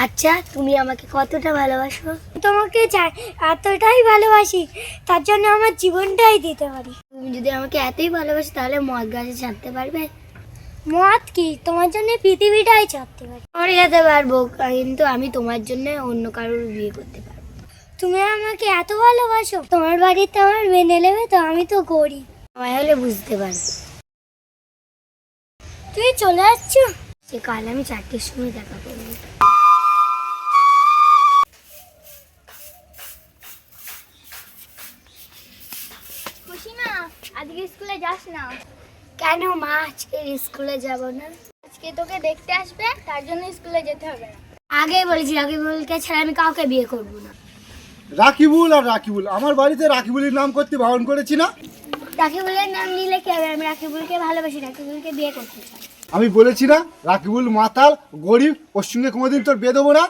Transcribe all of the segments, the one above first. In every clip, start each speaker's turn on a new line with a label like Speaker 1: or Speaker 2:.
Speaker 1: আচ্ছা, তুমি আমাকে কতটা ভালোবাসো?
Speaker 2: তোমাকে এতটাই ভালোবাসি, তার জন্য আমার জীবনটাই দিতে পারি।
Speaker 1: তুমি যদি আমাকে এতই ভালোবাসো তাহলে মদ গাছে ছাড়তে পারবে?
Speaker 2: মত কি, তোমার জন্য পৃথিবীটাই ছাড়তে পারি।
Speaker 1: মরে যেতে পারবো, কিন্তু আমি তোমার জন্য অন্য কারোর বিয়ে করতে পারবো।
Speaker 2: তুমি আমাকে এত ভালোবাসো, তোমার বাড়িতে আমার মেনে নেবে তো? আমি তো গরিব।
Speaker 1: সময় হলে বুঝতে পারবো।
Speaker 2: তুমি চলে যাচ্ছ?
Speaker 1: সে কাল আমি 4টের সময় দেখা করবো।
Speaker 2: খুশিমা, আজকে স্কুলে যাস না?
Speaker 1: কেন মা, আজকে স্কুলে যাব না?
Speaker 2: আজকে তোকে দেখতে আসবে, তার জন্য স্কুলে যেতে হবে না।
Speaker 1: আগেই বলেছি রাকিবুলকে ছাড়া আমি কাউকে বিয়ে করবো না।
Speaker 3: রাকিবুল আর রাকিবুল, আমার বাড়িতে রাকিবুলের নাম করতে বারণ করেছি না?
Speaker 1: রাকিবুলের নাম নিলে কি হবে? আমি রাকিবুলকে ভালোবাসি, রাকিবুলকে বিয়ে করতে চাই।
Speaker 3: আমি বলেছি না রাকিবুল মাতাল গরিব, ওর সঙ্গে কোনোদিন তোর বিয়ে দেবো না।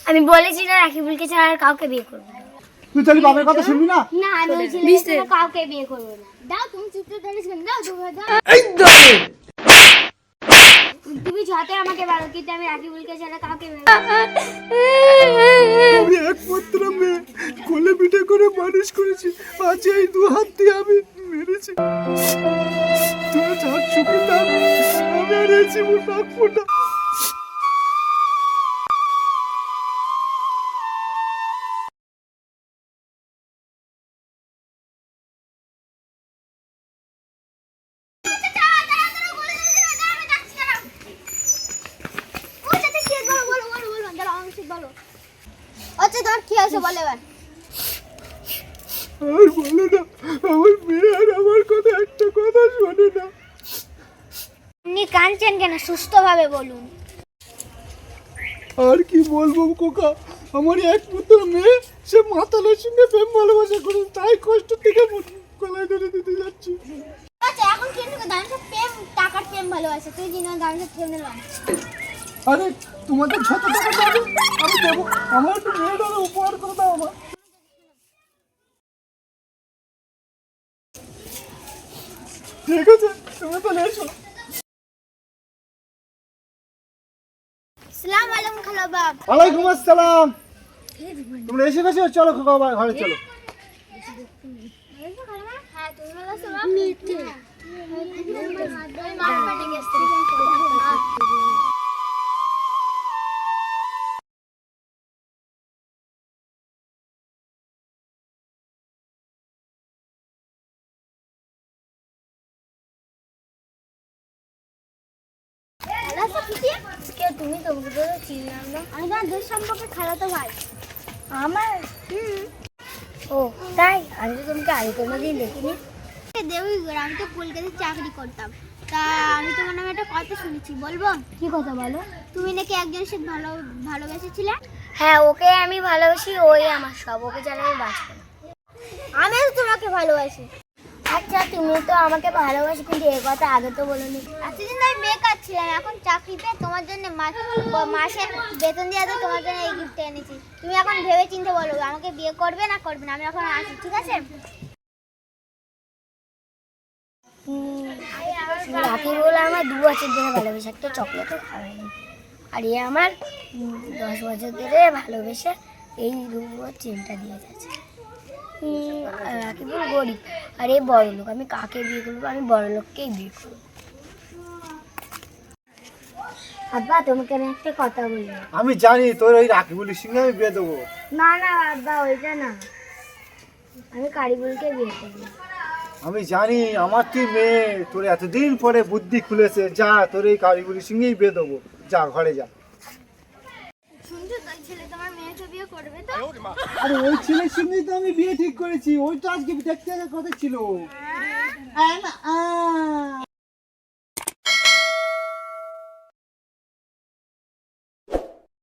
Speaker 1: আমি বলেছি না রাকিবুলকে ছাড়া আর কাউকে বিয়ে করবো না।
Speaker 3: তুই তাহলে বাবার কথা শুনবি না?
Speaker 1: না, আমি ওই ছেলেকে ছাড়া কাউকে বিয়ে করবো না।
Speaker 2: দাও, তুমি চুপ করে দাঁড়িয়ে দাও, দাও।
Speaker 3: এই দাও।
Speaker 1: তুমি যতই আমাকে ভালো, কিন্তু আমি রাকিবুলকে ছাড়া কাউকে বিয়ে
Speaker 3: আমি একমাত্র মেয়ে, কোলে পিঠে করে মানুষ করেছি, আজ এই 2 হাত দিয়ে আমি মেরেছি। তুই চার চোখে তার আমি আর এই জীবন রাখবো না।
Speaker 2: আচ্ছা, তোমার কি আছে বলে এবার।
Speaker 3: আর বলো না, আমার মেয়ে আর আমার কথা একটা কথা শোনে না।
Speaker 2: আপনি কাঁদছেন কেন? সুস্থভাবে বলুন।
Speaker 3: আর কি বলবো কোকা, আমার একমাত্র মেয়ে, সে মাতালের সঙ্গে প্রেম ভালোবাসা করে, তাই কষ্ট থেকে গলায় ধরে দিতে যাচ্ছি।
Speaker 2: আচ্ছা, এখন কিন্তু দাঁড়ানোর প্রেম, টাকার প্রেম ভালোবাসে, তুই যিনি দাঁড়ানোর প্রেম নিলাম।
Speaker 3: আরে তোমাদের যত টাকা পাবে আমি দেবো, আমার একটু মেয়েটার উপহার করে দাও আমার। ঠিক আছে, তুমি তাহলে এসো।
Speaker 2: সালাম আলাইকুম খালা বাব।
Speaker 3: ওয়ালাইকুম আসসালাম। তোমরা এসে গেছো? চলো খোকা ঘরে চলো।
Speaker 2: হ্যাঁ, তুমি ভালো আছো বাব?
Speaker 1: কে তুমি? তোমাকে তো চিনলাম না।
Speaker 2: আমি তোমার দুধ সম্পর্কে খালাতো ভাই।
Speaker 1: আমার? ও তাই? আমি তো তোমাকে আগে কোনোদিন দেখিনি।
Speaker 2: দেবীগড়, আমি তো কলকাতায় চাকরি করতাম, তা আমি তোমার নামে একটা কথা শুনেছি, বলবো?
Speaker 1: কি কথা বলো?
Speaker 2: তুমি নাকি একজনের সাথে ভালোবেসেছিলে।
Speaker 1: হ্যাঁ, ওকে আমি ভালোবাসি, ওই আমার সব, ওকে ছাড়া আমি বাঁচবো না।
Speaker 2: আমিও তো তোমাকে ভালোবাসি।
Speaker 1: আচ্ছা, তুমি তো আমাকে ভালোবাসি, কিন্তু এ কথা আগে তো বলোনি।
Speaker 2: এতদিন আমি বেকার ছিলাম, এখন চাকরিতে তোমার জন্য মাসের বেতন দিয়ে তো তোমার জন্য এই গিফট এনেছি। তুমি এখন ভেবে চিন্তে বলো, আমাকে বিয়ে করবে না করবে না। আমি এখন আসি, ঠিক আছে?
Speaker 1: রাকিবুল আমার 2 বছর ধরে ভালোবেসে একটা চকলেটও খাওয়ায়নি, আর এ আমার 10 বছর ধরে ভালোবেসে এই রূপোর চেনটা দিয়ে যাচ্ছে। রাকিবুল গরিব আর এ বড় লোক। আমি কাকে বিয়ে করবো? আমি বড় লোককেই বিয়ে করবো। আব্বা, তোমাকে আমি একটা কথা বলবো।
Speaker 3: আমি জানি তোর ওই রাকিবুলের সঙ্গে আমি বিয়ে দেবো।
Speaker 1: না না আব্বা, ওইটা না, আমি কারিবুলকে বিয়ে করবো।
Speaker 3: আমি জানি আমার তুই মেয়ে, তোর এতদিন পরে বুদ্ধি খুলেছে, যা তোর এই কারিগরির সঙ্গেই বিয়ে দেবো, যা ঘরে যা।
Speaker 2: শুনছো তো, ছেলে তোমার মেয়েকে বিয়ে করবে তো?
Speaker 3: আরে ওই ছেলের সঙ্গেই তো আমি বিয়ে ঠিক করেছি, ওই তো আজকে দেখতে কথা ছিল।